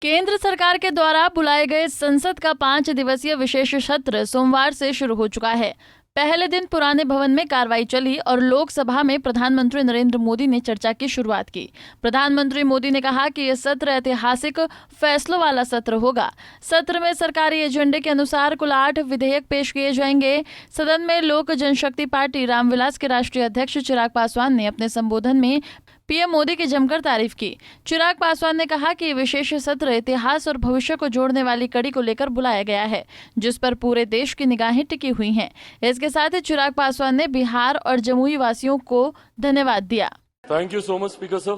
केंद्र सरकार के द्वारा बुलाए गए संसद का 5 दिवसीय विशेष सत्र सोमवार से शुरू हो चुका है। पहले दिन पुराने भवन में कार्रवाई चली और लोकसभा में प्रधानमंत्री नरेंद्र मोदी ने चर्चा की शुरुआत की। प्रधानमंत्री मोदी ने कहा कि यह सत्र ऐतिहासिक फैसलों वाला सत्र होगा। सत्र में सरकारी एजेंडे के अनुसार कुल 8 विधेयक पेश किए जाएंगे। सदन में लोक जनशक्ति पार्टी रामविलास के राष्ट्रीय अध्यक्ष चिराग पासवान ने अपने संबोधन में पीएम मोदी की जमकर तारीफ की। चिराग पासवान ने कहा कि विशेष सत्र इतिहास और भविष्य को जोड़ने वाली कड़ी को लेकर बुलाया गया है, जिस पर पूरे देश की निगाहें टिकी हुई हैं। इसके साथ ही चिराग पासवान ने बिहार और जमुई वासियों को धन्यवाद दिया। Thank you so much speaker sir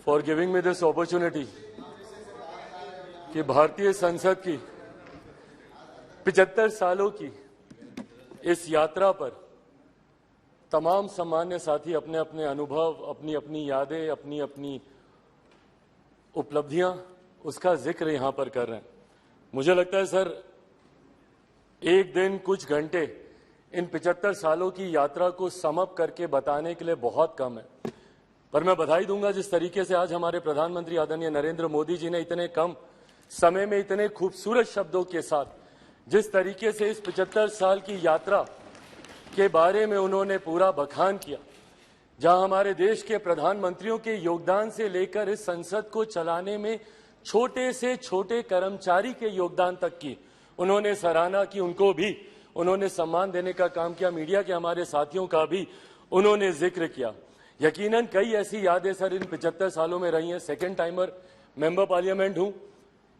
for giving me this opportunity कि भारतीय संसद की 75 सालों की इस यात्रा पर तमाम सम्मान्य साथी अपने अपने अनुभव, अपनी अपनी यादें, अपनी अपनी उपलब्धियां, उसका जिक्र यहां पर कर रहे हैं। मुझे लगता है सर, एक दिन कुछ घंटे इन 75 सालों की यात्रा को समअप करके बताने के लिए बहुत कम है, पर मैं बधाई दूंगा जिस तरीके से आज हमारे प्रधानमंत्री आदरणीय नरेंद्र मोदी जी ने इतने कम समय में इतने खूबसूरत शब्दों के साथ जिस तरीके से इस 75 साल की यात्रा के बारे में उन्होंने पूरा बखान किया, जहां हमारे देश के प्रधानमंत्रियों के योगदान से लेकर इस संसद को चलाने में छोटे से छोटे कर्मचारी के योगदान तक की उन्होंने सराहना की, उनको भी उन्होंने सम्मान देने का काम किया। मीडिया के हमारे साथियों का भी उन्होंने जिक्र किया। यकीनन कई ऐसी यादें सर इन 75 सालों में रही हैं। सेकेंड टाइमर मेंबर पार्लियामेंट हूं,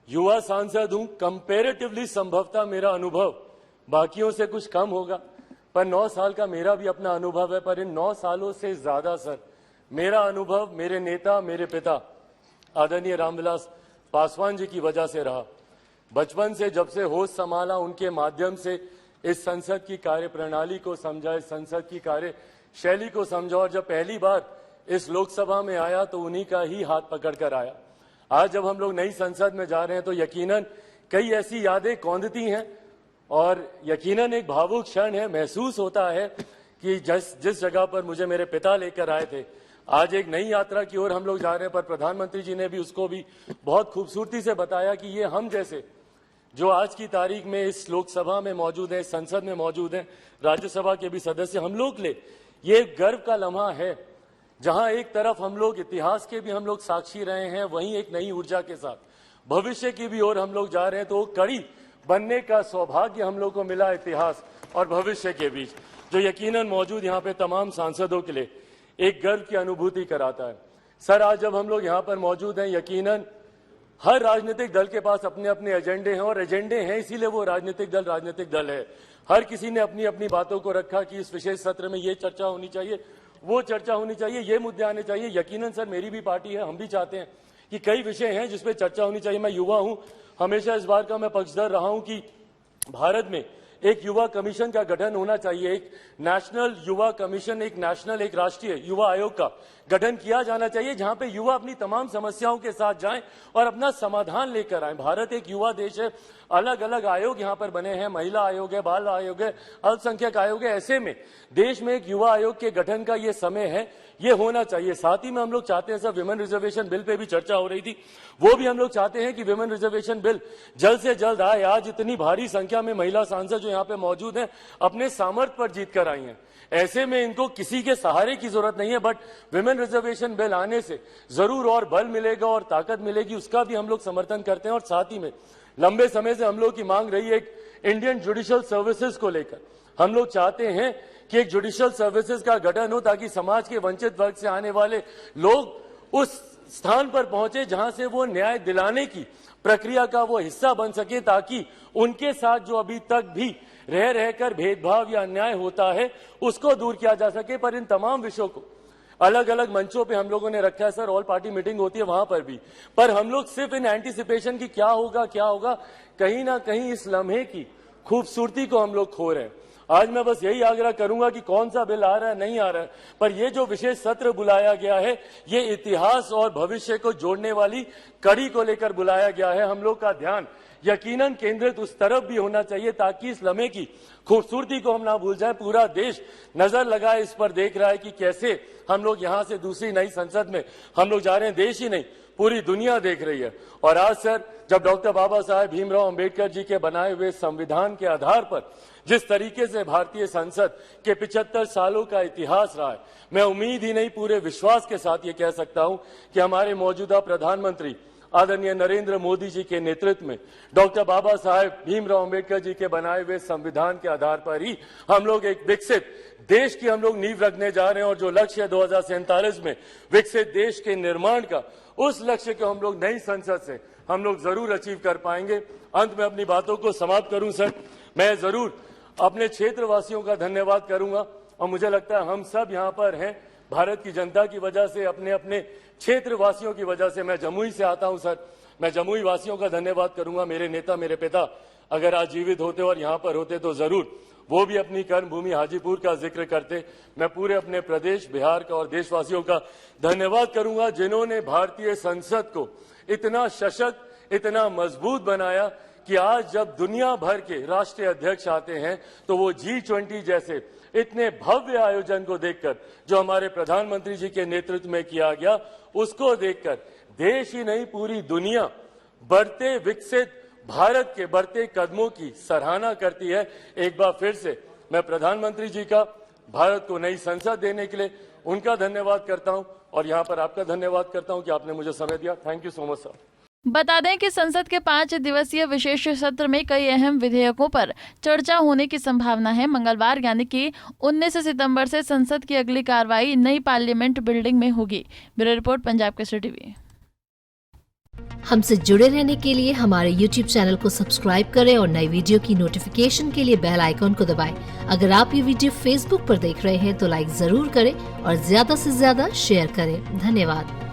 युवा सांसद हूं, कंपेरेटिवली संभवतः मेरा अनुभव बाकियों से कुछ कम होगा, पर 9 साल का मेरा भी अपना अनुभव है। पर इन 9 सालों से ज्यादा सर मेरा अनुभव मेरे नेता, मेरे पिता आदरणीय रामविलास पासवान जी की वजह से रहा। बचपन से जब से होश संभाला, उनके माध्यम से इस संसद की कार्यप्रणाली को समझा, इस संसद की कार्यशैली को समझा, और जब पहली बार इस लोकसभा में आया तो उन्हीं का ही हाथ पकड़ कर आया। आज जब हम लोग नई संसद में जा रहे हैं तो यकीनन कई ऐसी यादें कौंधती हैं और यकीनन एक भावुक क्षण है। महसूस होता है कि जिस जगह पर मुझे मेरे पिता लेकर आए थे, आज एक नई यात्रा की ओर हम लोग जा रहे हैं। पर प्रधानमंत्री जी ने भी उसको भी बहुत खूबसूरती से बताया कि ये हम जैसे जो आज की तारीख में इस लोकसभा में मौजूद है, इस संसद में मौजूद हैं, राज्यसभा के भी सदस्य, हम लोग ले ये गर्व का लम्हा है, जहां एक तरफ हम लोग इतिहास के भी हम लोग साक्षी रहे हैं, वहीं एक नई ऊर्जा के साथ भविष्य की भी ओर हम लोग जा रहे हैं। तो कड़ी बनने का सौभाग्य हम लोग को मिला इतिहास और भविष्य के बीच, जो यकीनन मौजूद यहाँ पे तमाम सांसदों के लिए एक गर्व की अनुभूति कराता है। सर, आज जब हम लोग यहाँ पर मौजूद हैं, यकीनन हर राजनीतिक दल के पास अपने अपने एजेंडे हैं, और एजेंडे हैं इसीलिए वो राजनीतिक दल है। हर किसी ने अपनी अपनी बातों को रखा कि इस विशेष सत्र में ये चर्चा होनी चाहिए, वो चर्चा होनी चाहिए, ये मुद्दे आने चाहिए। यकीनन सर, मेरी भी पार्टी है, हम भी चाहते हैं कि कई विषय हैं जिसपे चर्चा होनी चाहिए। मैं युवा हूं, हमेशा इस बात का मैं पक्षधर रहा हूं कि भारत में एक युवा कमीशन का गठन होना चाहिए, एक नेशनल युवा कमीशन, एक राष्ट्रीय युवा आयोग का गठन किया जाना चाहिए, जहां पे युवा अपनी तमाम समस्याओं के साथ जाएं और अपना समाधान लेकर आए। भारत एक युवा देश है, अलग अलग आयोग यहां पर बने हैं, महिला आयोग है, बाल आयोग है, अल्पसंख्यक आयोग है। ऐसे में देश में एक युवा आयोग के गठन का ये समय है, ये होना चाहिए। साथ ही में हम लोग चाहते हैं sir, women reservation bill pay भी चर्चा हो रही थी, वो भी हम लोग चाहते हैं कि विमेन रिजर्वेशन बिल जल्द से जल्द आए। आज इतनी भारी संख्या में महिला सांसद जो यहाँ पे मौजूद हैं, अपने सामर्थ्य पर जीत कर आई हैं। ऐसे में इनको किसी के सहारे की जरूरत नहीं है, बट विमेन रिजर्वेशन बिल आने से जरूर और बल मिलेगा और ताकत मिलेगी, उसका भी हम लोग समर्थन करते हैं। और साथ ही में लंबे समय से हम लोग की मांग रही है एक इंडियन जुडिशियल सर्विसेज को लेकर। हम लोग चाहते हैं कि एक जुडिशियल सर्विसेज का गठन हो, ताकि समाज के वंचित वर्ग से आने वाले लोग उस स्थान पर पहुंचे जहां से वो न्याय दिलाने की प्रक्रिया का वो हिस्सा बन सके, ताकि उनके साथ जो अभी तक भी रह रहकर भेदभाव या अन्याय होता है उसको दूर किया जा सके। पर इन तमाम विषयों को अलग अलग मंचों पे हम लोगों ने रखा है सर, ऑल पार्टी मीटिंग होती है वहां पर भी, पर हम लोग सिर्फ इन एंटीसिपेशन की क्या होगा, कहीं ना कहीं इस लम्हे की खूबसूरती को हम लोग खो रहे हैं। आज मैं बस यही आग्रह करूंगा कि कौन सा बिल आ रहा है, नहीं आ रहा है, पर ये जो विशेष सत्र बुलाया गया है, ये इतिहास और भविष्य को जोड़ने वाली कड़ी को लेकर बुलाया गया है। हम लोग का ध्यान यकीनन केंद्रित उस तरफ भी होना चाहिए, ताकि इस लम्हे की खूबसूरती को हम ना भूल जाए। पूरा देश नजर लगाए इस पर, देख रहा है कि कैसे हम लोग यहां से दूसरी नई संसद में हम लोग जा रहे हैं। देश ही नहीं, पूरी दुनिया देख रही है। और आज सर, जब डॉक्टर बाबा साहेब भीमराव अंबेडकर जी के बनाए हुए संविधान के आधार पर जिस तरीके से भारतीय संसद के 75 सालों का इतिहास रहा है, मैं उम्मीद ही नहीं पूरे विश्वास के साथ ये कह सकता हूं कि हमारे मौजूदा प्रधानमंत्री आदरणीय नरेंद्र मोदी जी के नेतृत्व में डॉक्टर बाबा साहेब भीमराव अंबेडकर जी के बनाए हुए संविधान के आधार पर ही हम लोग एक विकसित देश की हम लोग नींव रखने जा रहे हैं। और जो लक्ष्य है 2047 में विकसित देश के निर्माण का, उस लक्ष्य को हम लोग नई संसद से हम लोग जरूर अचीव कर पाएंगे। अंत में अपनी बातों को समाप्त करूं सर, मैं जरूर अपने क्षेत्रवासियों का धन्यवाद करूंगा। और मुझे लगता है हम सब यहाँ पर हैं भारत की जनता की वजह से, अपने अपने क्षेत्रवासियों की वजह से। मैं जमुई से आता हूं सर, मैं जमुई वासियों का धन्यवाद करूंगा। मेरे नेता, मेरे पिता अगर आज जीवित होते और यहाँ पर होते तो जरूर वो भी अपनी कर्मभूमि हाजीपुर का जिक्र करते। मैं पूरे अपने प्रदेश बिहार का और देशवासियों का धन्यवाद करूंगा जिन्होंने भारतीय संसद को इतना सशक्त, इतना मजबूत बनाया कि आज जब दुनिया भर के राष्ट्रीय अध्यक्ष आते हैं तो वो G20 जैसे इतने भव्य आयोजन को देखकर, जो हमारे प्रधानमंत्री जी के नेतृत्व में किया गया, उसको देखकर देश ही नहीं पूरी दुनिया बढ़ते विकसित भारत के बढ़ते कदमों की सराहना करती है। एक बार फिर से मैं प्रधानमंत्री जी का भारत को नई संसद देने के लिए उनका धन्यवाद करता हूं और यहां पर आपका धन्यवाद करता हूं कि आपने मुझे समय दिया। Thank you so much sir. बता दें कि संसद के 5 दिवसीय विशेष सत्र में कई अहम विधेयकों पर चर्चा होने की संभावना है। मंगलवार यानी कि 19 सितंबर से संसद की अगली कार्रवाई नई पार्लियामेंट बिल्डिंग में होगी। Bureau report, Punjab Kesari TV. हमसे जुड़े रहने के लिए हमारे YouTube चैनल को सब्सक्राइब करें और नई वीडियो की नोटिफिकेशन के लिए बेल आइकॉन को दबाएं। अगर आप ये वीडियो Facebook पर देख रहे हैं तो लाइक जरूर करें और ज्यादा से ज्यादा शेयर करें। धन्यवाद।